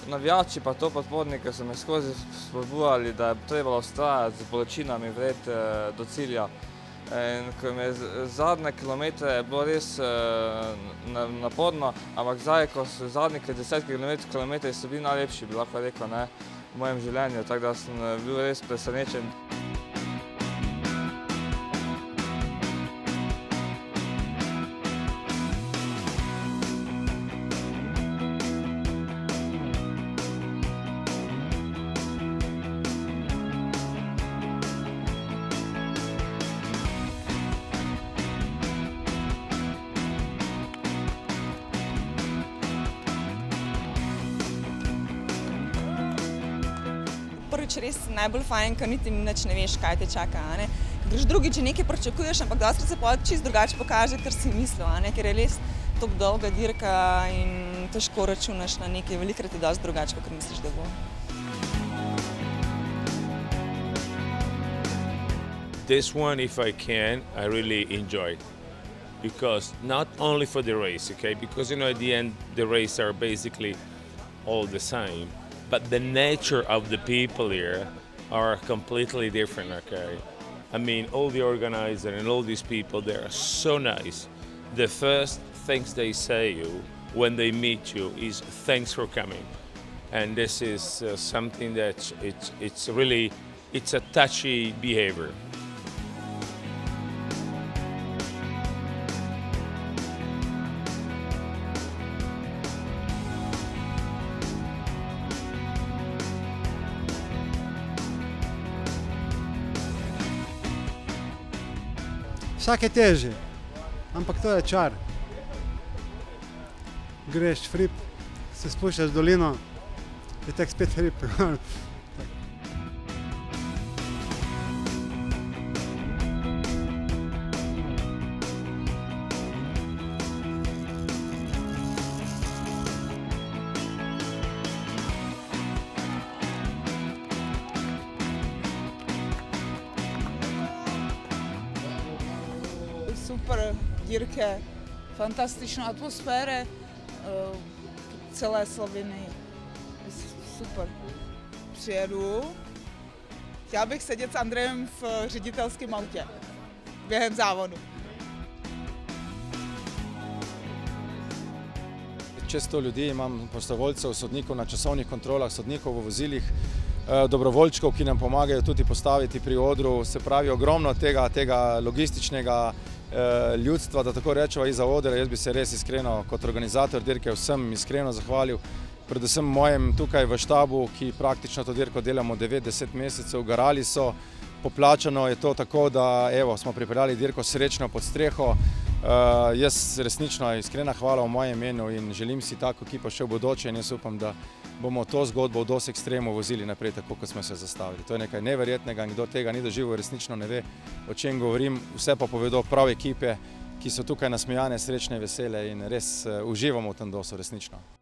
navijači pa to podporniki so me skozi spodbujali, da je trebalo vztrajati z bolečinami vred do cilja. In ko mi je zadnje kilometre je bilo res naporno, ampak zdaj, ko so zadnjih 10 kilometri so bili najlepši, bi lahko rekel, v mojem življenju, tako da sem bil res presenečen. Prvič res najbolj fajn, ker niti nič ne veš, kaj te čaka. Ko greš drugič, že nekaj pričakuješ, ampak dostakrat se potem čisto drugače pokaže, kar si mislil, ker je res toliko dolga dirka in težko računaš na nekaj, velikokrat je dosti drugače, kot misliš, da bo. This one, if I can, I really enjoy. Because not only for the race, okay? Because, at the end, the races are basically all the same. But the nature of the people here are completely different, okay? I mean, all the organizers and all these people, they are so nice. The first things they say you when they meet you is thanks for coming. And this is something that it's a touchy behavior. Vsak je težji, ampak to je čar. Greš hrib, se spuščaš v dolino, je tek spet hrib. Super dirke, fantastične atmosfere celé Slovenii. Super. Přijedu. Chtěla bych sedět s Andrejem v ředitelském autě během závodu. Čez 100 ljudi imam prostovoljcev, sodnikov na časovnih kontrolah, sodnikov v vozilih, dobrovoljčkov, ki nam pomagajo tudi postaviti pri odru, se pravi ogromno tega logističnega ljudstva, da tako rečemo, iza odra. Jaz bi se res iskreno kot organizator dirke vsem iskreno zahvalil, predvsem mojem tukaj v štabu, ki praktično to dirko delamo 9-10 mesecev, garali so, poplačano je to tako, da smo pripeljali dirko srečno pod streho. Jaz resnično iskrena hvala v mojem imenu in želim si tako ekipo še v bodoče in jaz upam, da bomo to zgodbo od Dos Extremo vozili naprej tako, kot smo se zastavili. To je nekaj neverjetnega in kdo tega ni doživel, resnično ne ve, o čem govorim. Vse pa povedo prav ekipe, ki so tukaj nasmejane, srečne, vesele in res uživamo v tem Dosu, resnično.